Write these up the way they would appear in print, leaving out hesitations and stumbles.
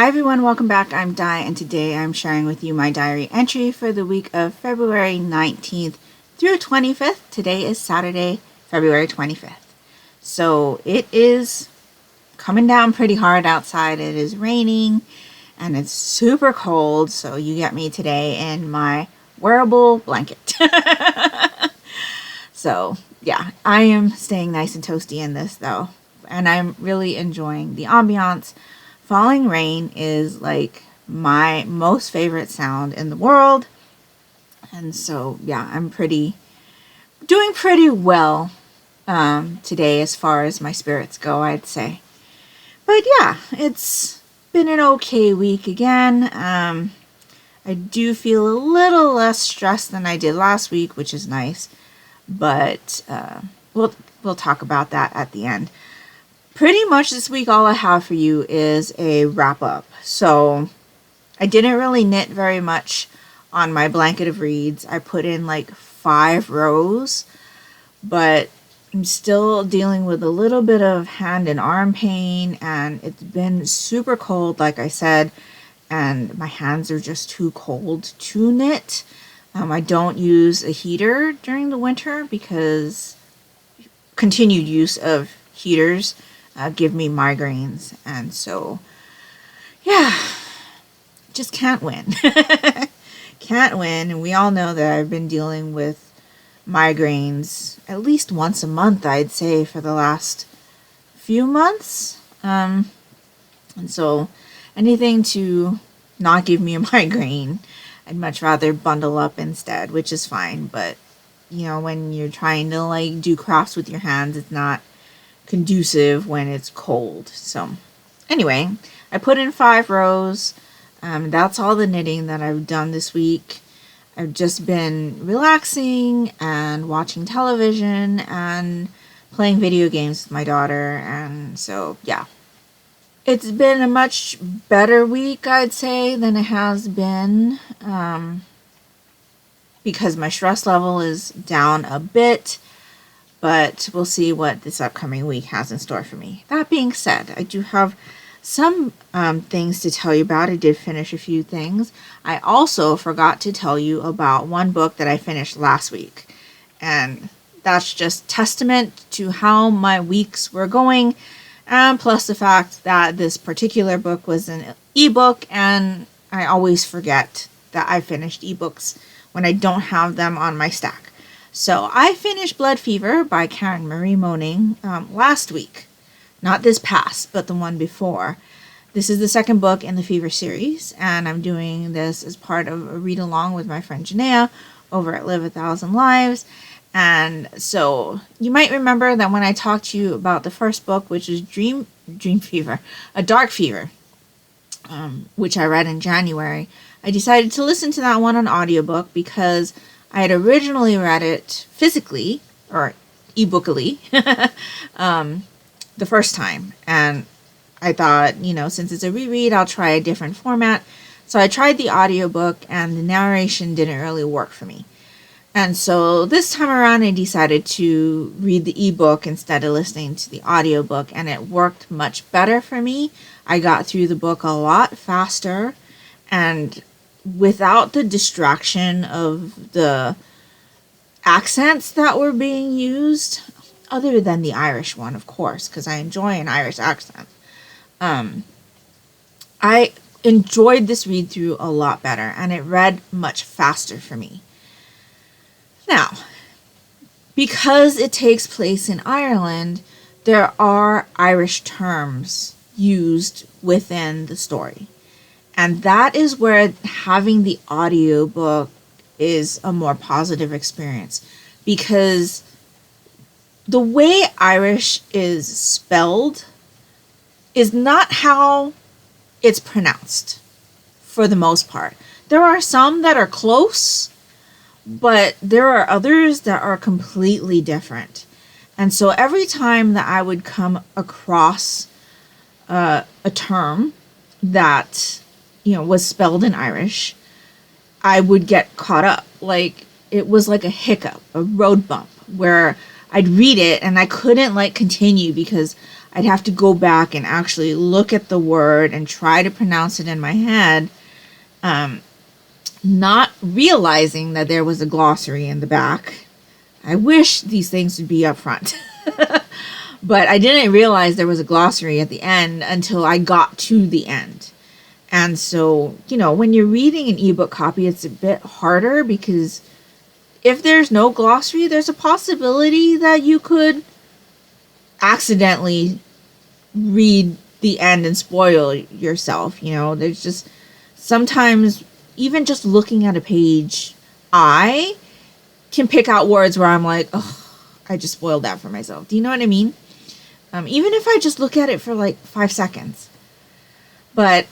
Hi everyone, welcome back. I'm Di, and today I'm sharing with you my diary entry for the week of February 19th through 25th. Today is Saturday, February 25th. So it is coming down pretty hard outside. It is raining and it's super cold, so you get me today in my wearable blanket. So yeah, I am staying nice and toasty in this though, and I'm really enjoying the ambiance. Falling rain is like my most favorite sound in the world. And so, yeah, I'm doing pretty well today as far as my spirits go, I'd say. But yeah, it's been an okay week again. I do feel a little less stressed than I did last week, which is nice. But we'll talk about that at the end. Pretty much this week, all I have for you is a wrap up. So I didn't really knit very much on my blanket of reeds. I put in like 5 rows, but I'm still dealing with a little bit of hand and arm pain, and it's been super cold, like I said, and my hands are just too cold to knit. I don't use a heater during the winter because continued use of heaters give me migraines, and so yeah, just can't win. Can't win. And we all know that I've been dealing with migraines at least once a month, I'd say, for the last few months. And so anything to not give me a migraine, I'd much rather bundle up instead, which is fine. But you know, when you're trying to like do crafts with your hands, it's not conducive when it's cold. So anyway, I put in 5 rows. That's all the knitting that I've done this week. I've just been relaxing and watching television and playing video games with my daughter, and so yeah, it's been a much better week, I'd say, than it has been, because my stress level is down a bit. But we'll see what this upcoming week has in store for me. That being said, I do have some things to tell you about. I did finish a few things. I also forgot to tell you about one book that I finished last week. And that's just testament to how my weeks were going. And plus the fact that this particular book was an ebook, and I always forget that I finished ebooks when I don't have them on my stack. So I finished Bloodfever by Karen Marie Moning last week. Not this past, but the one before. This is the second book in the Fever series, and I'm doing this as part of a read-along with my friend Janaea over at Live a Thousand Lives. And so you might remember that when I talked to you about the first book, which is Dream Fever, a Dark Fever, which I read in January, I decided to listen to that one on audiobook because I had originally read it physically, or ebookily, the first time. And I thought, you know, since it's a reread, I'll try a different format. So I tried the audiobook, and the narration didn't really work for me. And so this time around, I decided to read the ebook instead of listening to the audiobook, and it worked much better for me. I got through the book a lot faster, and without the distraction of the accents that were being used, other than the Irish one, of course, because I enjoy an Irish accent. I enjoyed this read through a lot better, and it read much faster for me. Now, because it takes place in Ireland, there are Irish terms used within the story. And that is where having the audiobook is a more positive experience, because the way Irish is spelled is not how it's pronounced for the most part. There are some that are close, but there are others that are completely different. And so every time that I would come across a term that, you know, was spelled in Irish, I would get caught up. Like, it was like a hiccup, a road bump, where I'd read it and I couldn't like continue because I'd have to go back and actually look at the word and try to pronounce it in my head, not realizing that there was a glossary in the back. I wish these things would be up front. But I didn't realize there was a glossary at the end until I got to the end. And so, when you're reading an ebook copy, it's a bit harder because if there's no glossary, there's a possibility that you could accidentally read the end and spoil yourself. There's just sometimes, even just looking at a page, I can pick out words where I'm like, oh, I just spoiled that for myself. Do you know what I mean? Even if I just look at it for like 5 seconds. But,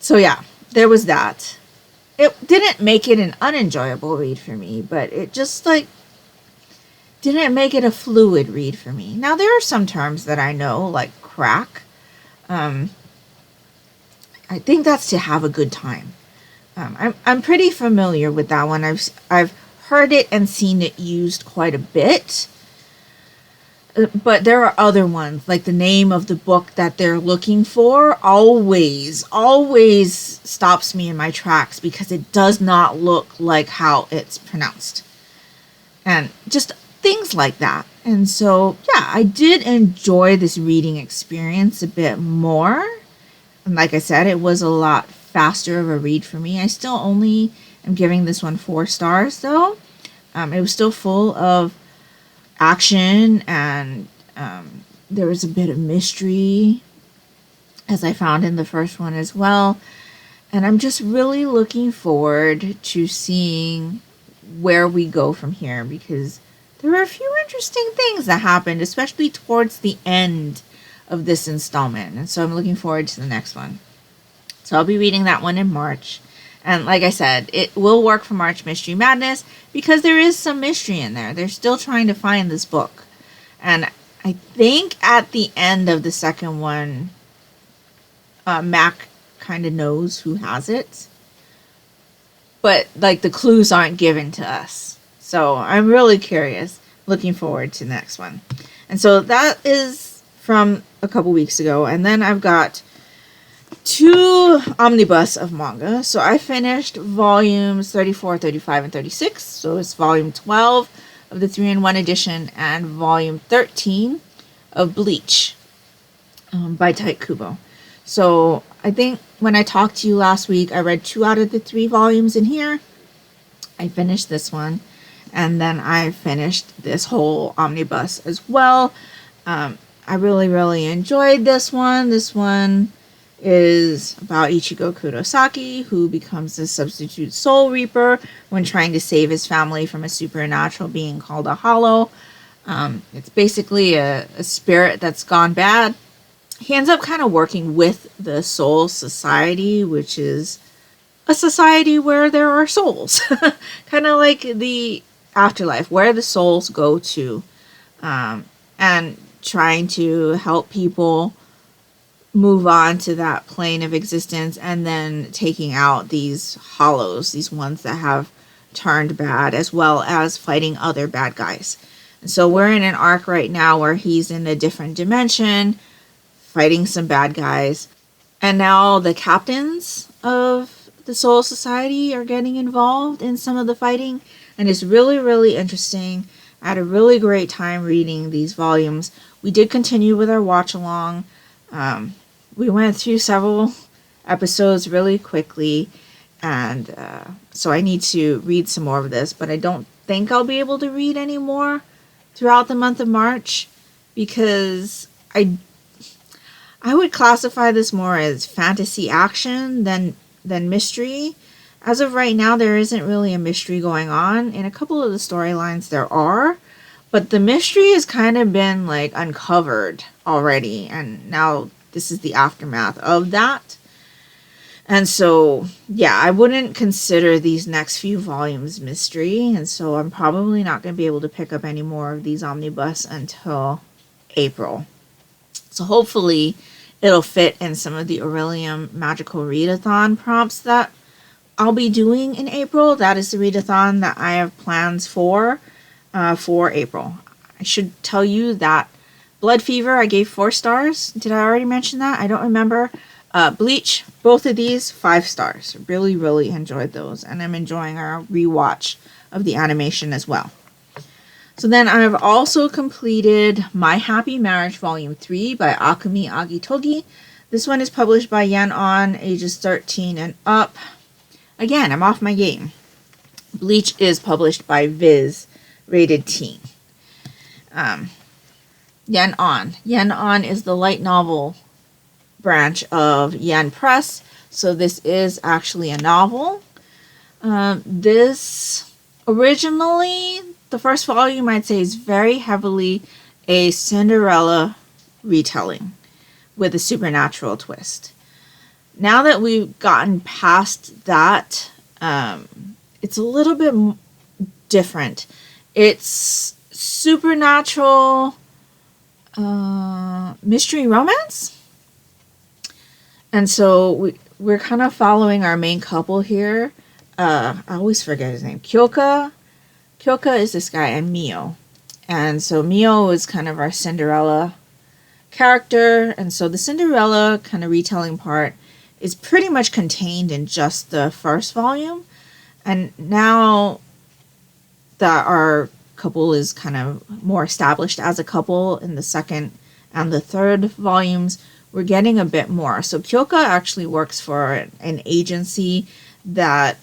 so yeah, there was that. It didn't make it an unenjoyable read for me, but it just didn't make it a fluid read for me. Now, there are some terms that I know, like crack. I think that's to have a good time. I'm pretty familiar with that one. I've heard it and seen it used quite a bit. But there are other ones, like the name of the book that they're looking for always stops me in my tracks because it does not look like how it's pronounced. And just things like that. And so, yeah, I did enjoy this reading experience a bit more. And like I said, it was a lot faster of a read for me. I still only am giving this one 4 stars, though. It was still full of action, and there was a bit of mystery, as I found in the first one as well. And I'm just really looking forward to seeing where we go from here, because there were a few interesting things that happened, especially towards the end of this installment. And so I'm looking forward to the next one. So I'll be reading that one in March. And like I said, it will work for March Mystery Madness because there is some mystery in there. They're still trying to find this book. And I think at the end of the second one, Mac kind of knows who has it. But the clues aren't given to us. So I'm really curious. Looking forward to the next one. And so that is from a couple weeks ago. And then I've got 2 omnibus of manga. So I finished volumes 34, 35, and 36. So it's volume 12 of the 3-in-1 edition and volume 13 of Bleach by Tite Kubo. So I think when I talked to you last week, I read 2 out of the 3 volumes in here. I finished this one. And then I finished this whole omnibus as well. I really, really enjoyed this one. This one is about Ichigo Kurosaki, who becomes a substitute soul reaper when trying to save his family from a supernatural being called a hollow. It's basically a spirit that's gone bad. He ends up kind of working with the Soul Society, which is a society where there are souls. Kind of like the afterlife, where the souls go to, and trying to help people move on to that plane of existence, and then taking out these hollows, these ones that have turned bad, as well as fighting other bad guys. And so we're in an arc right now where he's in a different dimension, fighting some bad guys. And now the captains of the Soul Society are getting involved in some of the fighting. And it's really, really interesting. I had a really great time reading these volumes. We did continue with our watch along. We went through several episodes really quickly. And so I need to read some more of this. But I don't think I'll be able to read any more throughout the month of March. Because I would classify this more as fantasy action than mystery. As of right now, there isn't really a mystery going on. In a couple of the storylines, there are. But the mystery has kind of been, uncovered already. And now this is the aftermath of that. And so, yeah, I wouldn't consider these next few volumes mystery. And so I'm probably not going to be able to pick up any more of these omnibus until April. So hopefully it'll fit in some of the Aurelium Magical Readathon prompts that I'll be doing in April. That is the readathon that I have plans for April. I should tell you that Bloodfever, I gave 4 stars. Did I already mention that? I don't remember. Bleach, both of these, 5 stars. Really, really enjoyed those. And I'm enjoying our rewatch of the animation as well. So then I've also completed My Happy Marriage Volume 3 by Akumi Agitogi. This one is published by Yen On, ages 13 and up. Again, I'm off my game. Bleach is published by Viz, rated teen. Yen On. Yen On is the light novel branch of Yen Press. So this is actually a novel. This originally, the first volume, I'd say, is very heavily a Cinderella retelling with a supernatural twist. Now that we've gotten past that, it's a little bit different. It's supernatural mystery romance. And so we're kind of following our main couple here. I always forget his name. Kyoka is this guy, and Mio. And so Mio is kind of our Cinderella character. And so the Cinderella kind of retelling part is pretty much contained in just the first volume. And now that our couple is kind of more established as a couple in the second and the third volumes, we're getting a bit more. So Kyoka actually works for an agency that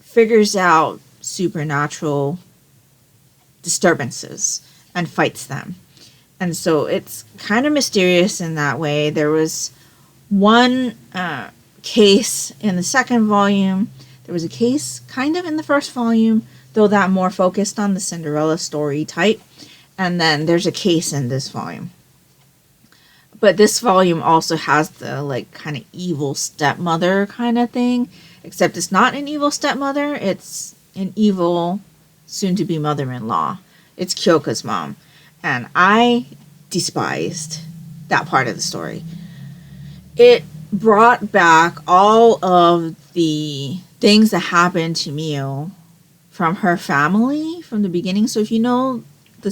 figures out supernatural disturbances and fights them. And so it's kind of mysterious in that way. There was one case in the second volume. There was a case kind of in the first volume, though that more focused on the Cinderella story type. And then there's a case in this volume. But this volume also has the like kind of evil stepmother kind of thing, except it's not an evil stepmother. It's an evil soon-to-be mother-in-law. It's Kyoka's mom. And I despised that part of the story. It brought back all of the things that happened to Mio from her family from the beginning. So if you know the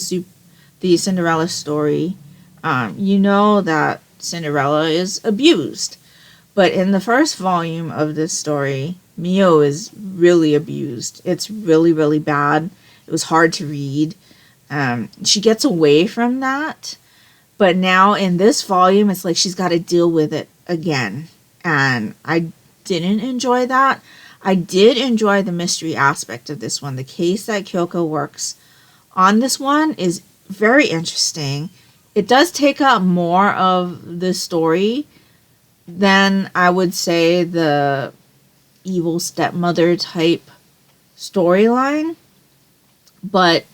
Cinderella story, you know that Cinderella is abused. But in the first volume of this story, Mio is really abused. It's really, really bad. It was hard to read. She gets away from that. But now in this volume, it's like she's got to deal with it again. And I didn't enjoy that. I did enjoy the mystery aspect of this one. The case that Kyoka works on this one is very interesting. It does take up more of the story than I would say the evil stepmother type storyline. But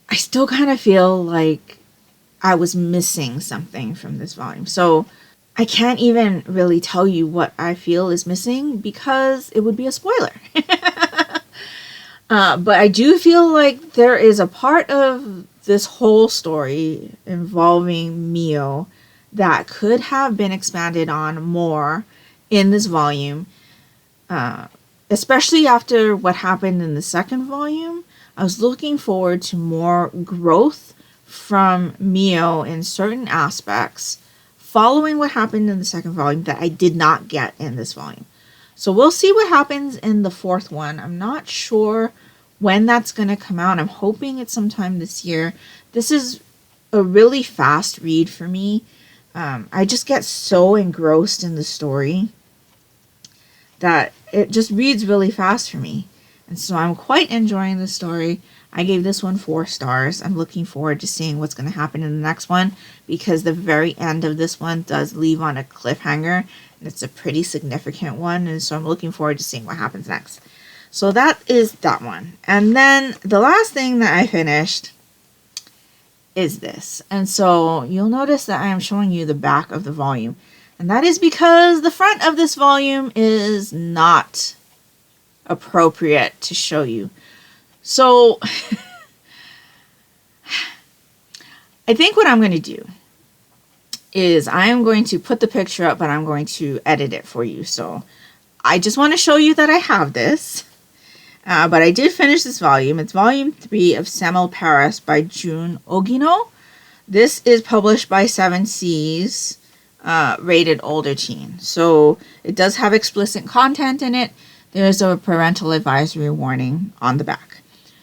I still kind of feel like I was missing something from this volume. So I can't even really tell you what I feel is missing because it would be a spoiler. But I do feel like there is a part of this whole story involving Mio that could have been expanded on more in this volume. Especially after what happened in the second volume. I was looking forward to more growth from Mio in certain aspects following what happened in the second volume that I did not get in this volume. So we'll see what happens in the fourth one. I'm not sure when that's going to come out. I'm hoping it's sometime this year. This is a really fast read for me. I just get so engrossed in the story that it just reads really fast for me. And so I'm quite enjoying the story. I gave this one 4 stars. I'm looking forward to seeing what's going to happen in the next one because the very end of this one does leave on a cliffhanger. And it's a pretty significant one. And so I'm looking forward to seeing what happens next. So that is that one. And then the last thing that I finished is this. And so you'll notice that I am showing you the back of the volume. And that is because the front of this volume is not appropriate to show you. So I think what I'm going to do is I am going to put the picture up, but I'm going to edit it for you. So I just want to show you that I have this. But I did finish this volume. It's volume 3 of Semelparous by Jun Ogino. This is published by Seven Seas, rated older teen. So it does have explicit content in it. There's a parental advisory warning on the back.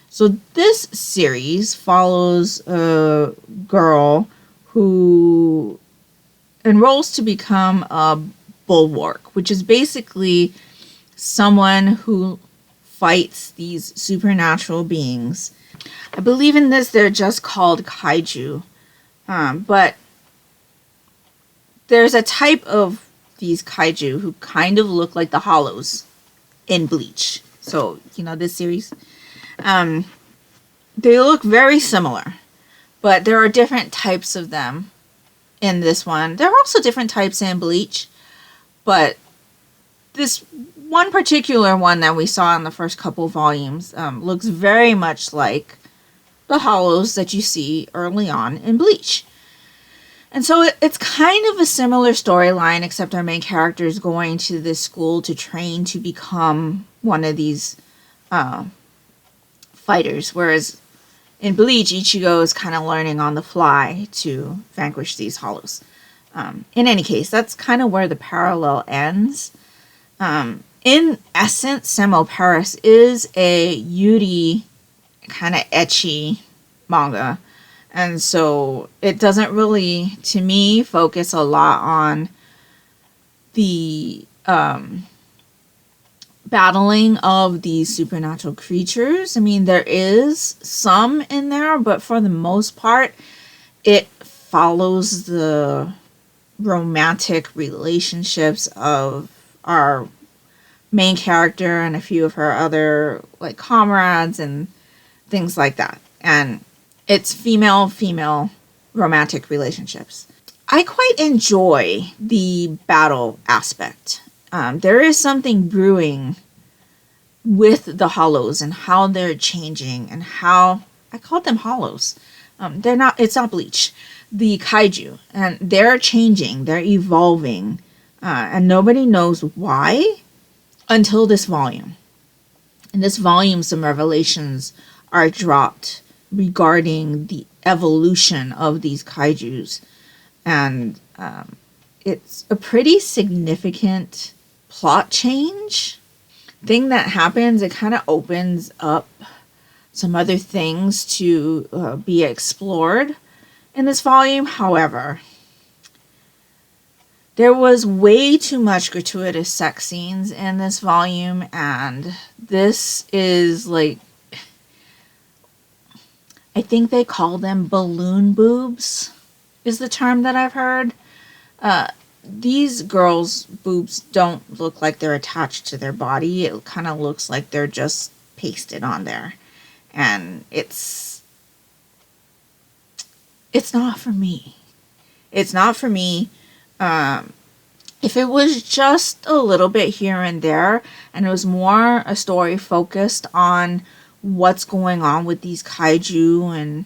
So this series follows a girl who enrolls to become a bulwark, which is basically someone who fights these supernatural beings. I believe in this they're just called kaiju, but there's a type of these kaiju who kind of look like the hollows in Bleach. So, this series. They look very similar, but there are different types of them in this one. There are also different types in Bleach, but this one particular one that we saw in the first couple volumes looks very much like the hollows that you see early on in Bleach. And so it's kind of a similar storyline, except our main character is going to this school to train to become one of these fighters, whereas in Bleach, Ichigo is kind of learning on the fly to vanquish these hollows. In any case, that's kind of where the parallel ends. In essence, Semelparous is a Yuri kind of ecchi manga. And so it doesn't really, to me, focus a lot on the battling of these supernatural creatures. I mean, there is some in there, but for the most part, it follows the romantic relationships of our main character and a few of her other comrades and things like that. And it's female romantic relationships. I quite enjoy the battle aspect. There is something brewing with the hollows and how they're changing and how I call them hollows. It's not Bleach. The kaiju, and they're changing, they're evolving, and nobody knows why until this volume. In this volume, some revelations are dropped regarding the evolution of these kaijus, and it's a pretty significant plot change thing that happens. It kind of opens up some other things to be explored in this volume. However, there was way too much gratuitous sex scenes in this volume, and this is I think they call them balloon boobs is the term that I've heard. These girls' boobs don't look like they're attached to their body. It kind of looks like they're just pasted on there. And it's not for me. It's not for me. If it was just a little bit here and there, and it was more a story focused on what's going on with these kaiju and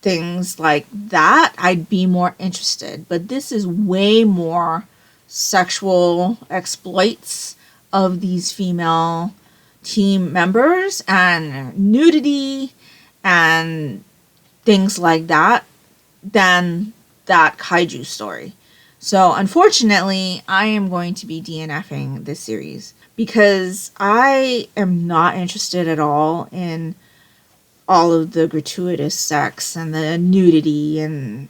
things like that, I'd be more interested. But this is way more sexual exploits of these female team members and nudity and things like that than that kaiju story. So unfortunately, I am going to be DNFing this series because I am not interested at all in all of the gratuitous sex and the nudity and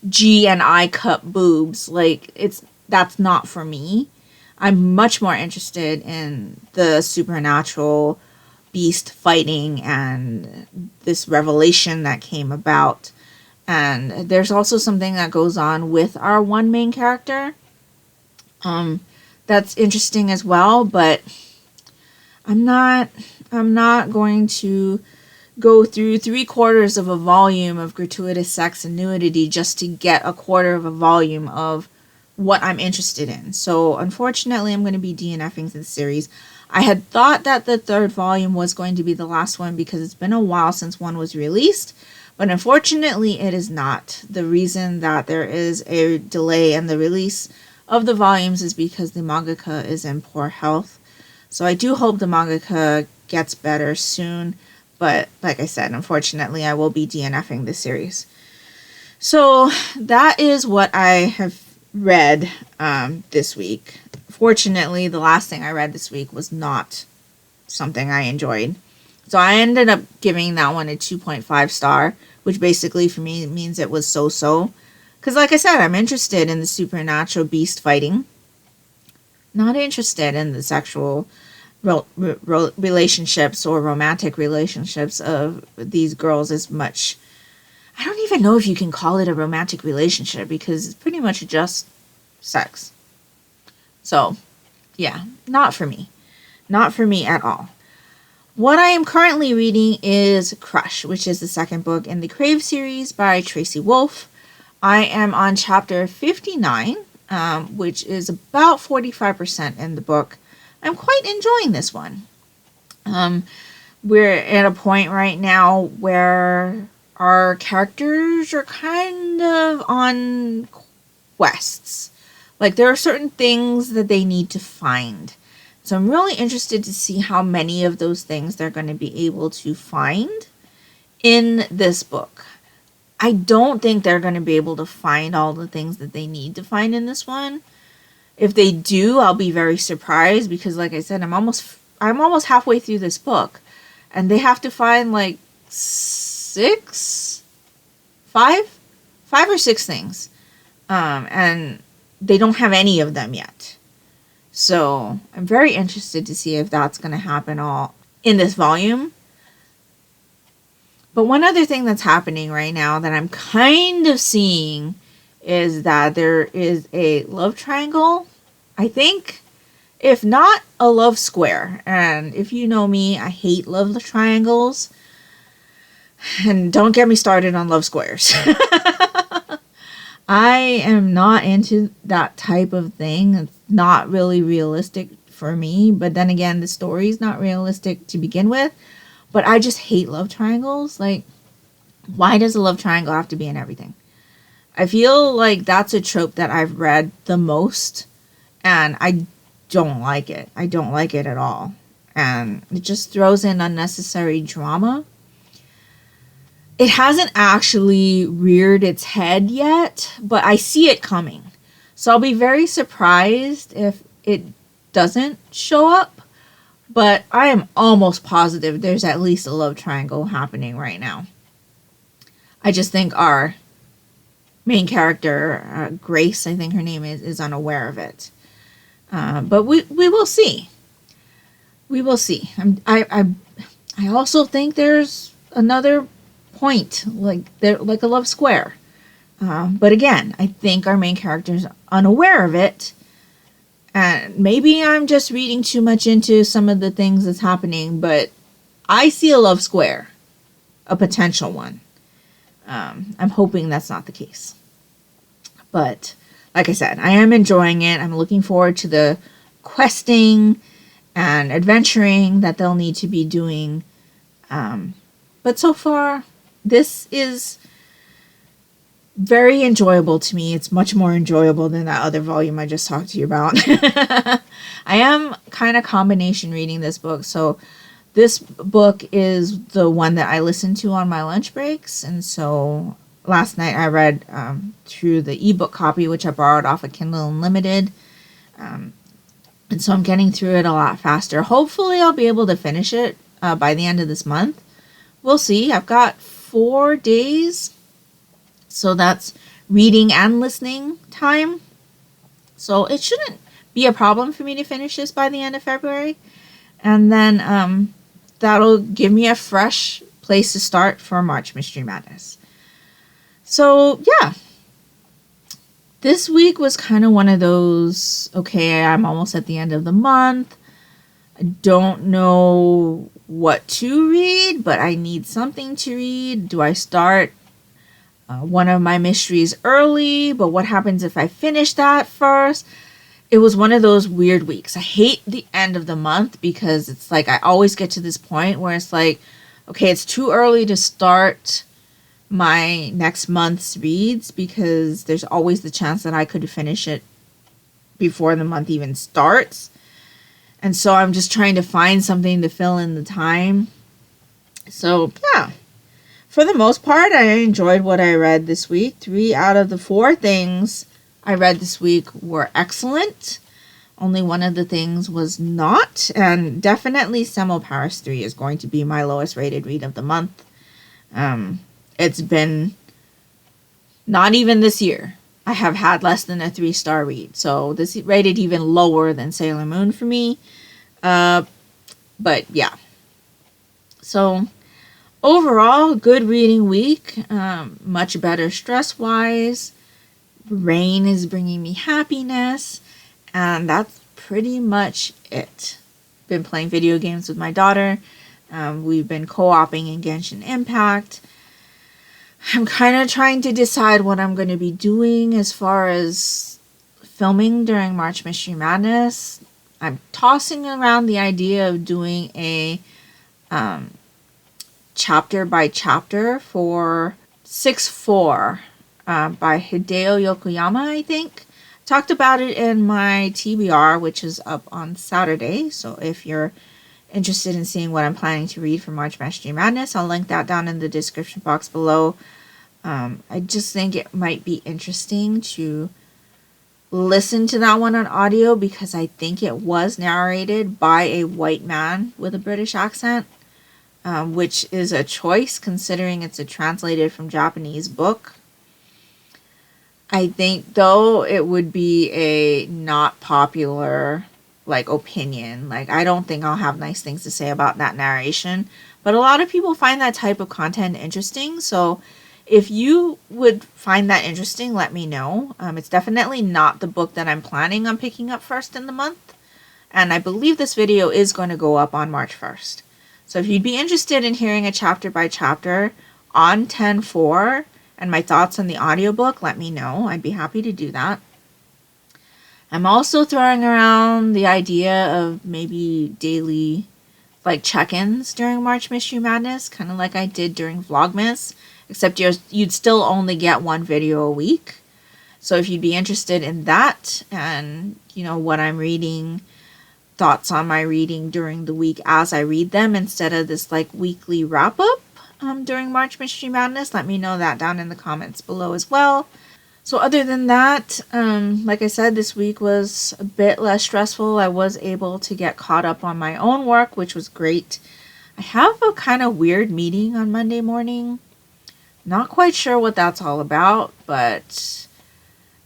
G and I cup boobs. That's not for me. I'm much more interested in the supernatural beast fighting and this revelation that came about. And there's also something that goes on with our one main character. That's interesting as well, but I'm not going to go through 3/4 of a volume of gratuitous sex and nudity just to get 1/4 of a volume of what I'm interested in. So unfortunately, I'm going to be DNFing this series. I had thought that the 3rd volume was going to be the last one because it's been a while since one was released, but unfortunately it is not. The reason that there is a delay in the release of the volumes is because the mangaka is in poor health. So I do hope the mangaka gets better soon, but like I said, unfortunately I will be DNFing this series. So that is what I have read this week. Fortunately, the last thing I read this week was not something I enjoyed. So I ended up giving that one a 2.5 star, which basically for me means it was so-so. Because like I said, I'm interested in the supernatural beast fighting. Not interested in the sexual relationships or romantic relationships of these girls as much. I don't even know if you can call it a romantic relationship because it's pretty much just sex. So, yeah, not for me. Not for me at all. What I am currently reading is Crush, which is the second book in the Crave series by Tracy Wolff. I am on chapter 59, which is about 45% in the book. I'm quite enjoying this one. We're at a point right now where our characters are kind of on quests. Like, there are certain things that they need to find. So I'm really interested to see how many of those things they're going to be able to find in this book. I don't think they're going to be able to find all the things that they need to find in this one. If they do, I'll be very surprised because, like I said, I'm almost halfway through this book, and they have to find like five or six things, and they don't have any of them yet. So I'm very interested to see if that's going to happen all in this volume. But one other thing that's happening right now that I'm kind of seeing is that there is a love triangle, I think. If not, a love square. And if you know me, I hate love triangles. And don't get me started on love squares. I am not into that type of thing. It's not really realistic for me. But then again, the story is not realistic to begin with. But I just hate love triangles. Like, why does a love triangle have to be in everything? I feel like that's a trope that I've read the most. And I don't like it. I don't like it at all. And it just throws in unnecessary drama. It hasn't actually reared its head yet, but I see it coming. So I'll be very surprised if it doesn't show up. But I am almost positive there's at least a love triangle happening right now. I just think our main character, Grace, I think her name is unaware of it. But we will see. We will see. I also think there's another point, like a love square. But again, I think our main character is unaware of it. And maybe I'm just reading too much into some of the things that's happening, but I see a love square, a potential one. I'm hoping that's not the case. But like I said, I am enjoying it. I'm looking forward to the questing and adventuring that they'll need to be doing. But so far, this is very enjoyable to me. It's much more enjoyable than that other volume I just talked to you about. I am kind of combination reading this book. So this book is the one that I listen to on my lunch breaks. And so last night I read through the ebook copy, which I borrowed off of Kindle Unlimited. And so I'm getting through it a lot faster. Hopefully I'll be able to finish it by the end of this month. We'll see. I've got 4 days. So that's reading and listening time. So it shouldn't be a problem for me to finish this by the end of February. And then that'll give me a fresh place to start for March Mystery Madness. So, yeah. This week was kind of one of those, okay, I'm almost at the end of the month. I don't know what to read, but I need something to read. Do I start one of my mysteries early? But what happens if I finish that first? It was one of those weird weeks. I hate the end of the month because it's like I always get to this point where it's like, okay, it's too early to start my next month's reads because there's always the chance that I could finish it before the month even starts. And so I'm just trying to find something to fill in the time. So, yeah. for the most part, I enjoyed what I read this week. 3 out of the 4 things I read this week were excellent. Only one of the things was not, and definitely Semelparous 3 is going to be my lowest rated read of the month. It's been not even this year. I have had less than a 3-star read, so this rated even lower than Sailor Moon for me. But yeah. So overall, good reading week. Much better stress-wise. Rain is bringing me happiness. And that's pretty much it. Been playing video games with my daughter. We've been co-oping in Genshin Impact. I'm kind of trying to decide what I'm going to be doing as far as filming during March Mystery Madness. I'm tossing around the idea of doing a chapter by chapter for 6-4 by Hideo Yokoyama, I think. Talked about it in my TBR, which is up on Saturday. So if you're interested in seeing what I'm planning to read for March Mystery Madness, I'll link that down in the description box below. I just think it might be interesting to listen to that one on audio because I think it was narrated by a white man with a British accent, which is a choice considering it's a translated from Japanese book. I think, though, it would be a not popular, opinion. I don't think I'll have nice things to say about that narration. But a lot of people find that type of content interesting. So if you would find that interesting, let me know. It's definitely not the book that I'm planning on picking up first in the month. And I believe this video is going to go up on March 1st. So if you'd be interested in hearing a chapter by chapter on 10-4, and my thoughts on the audiobook, let me know. I'd be happy to do that. I'm also throwing around the idea of maybe daily check-ins during March Mystery Madness, kind of like I did during Vlogmas, except you'd still only get one video a week. So if you'd be interested in that and, what I'm reading, thoughts on my reading during the week as I read them instead of this weekly wrap-up, during March Mystery Madness, let me know that down in the comments below as well. So other than that, like I said, this week was a bit less stressful. I was able to get caught up on my own work, which was great. I have a kind of weird meeting on Monday morning. Not quite sure what that's all about, but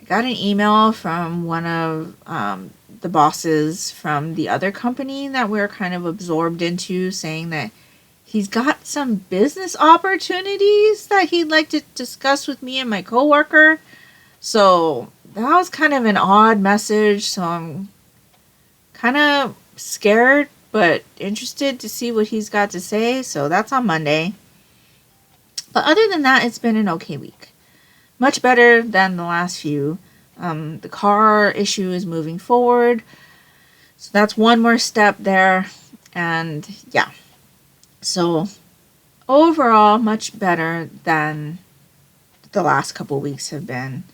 I got an email from one of the bosses from the other company that we're kind of absorbed into saying that he's got some business opportunities that he'd like to discuss with me and my coworker. So that was kind of an odd message. So I'm kind of scared, but interested to see what he's got to say. So that's on Monday. But other than that, it's been an okay week. Much better than the last few. The car issue is moving forward. So that's one more step there. And yeah. So overall, much better than the last couple weeks have been.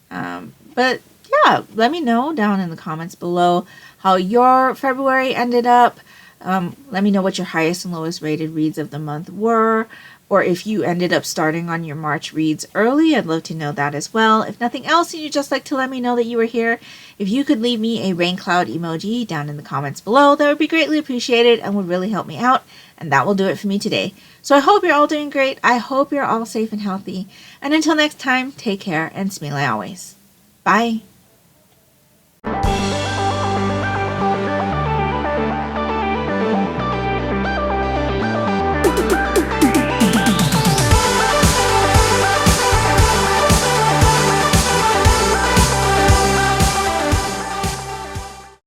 But yeah, let me know down in the comments below how your February ended up. Let me know what your highest and lowest rated reads of the month were. Or if you ended up starting on your March reads early, I'd love to know that as well. If nothing else, and you'd just like to let me know that you were here, if you could leave me a rain cloud emoji down in the comments below, that would be greatly appreciated and would really help me out. And that will do it for me today. So I hope you're all doing great. I hope you're all safe and healthy. And until next time, take care and smile always. Bye.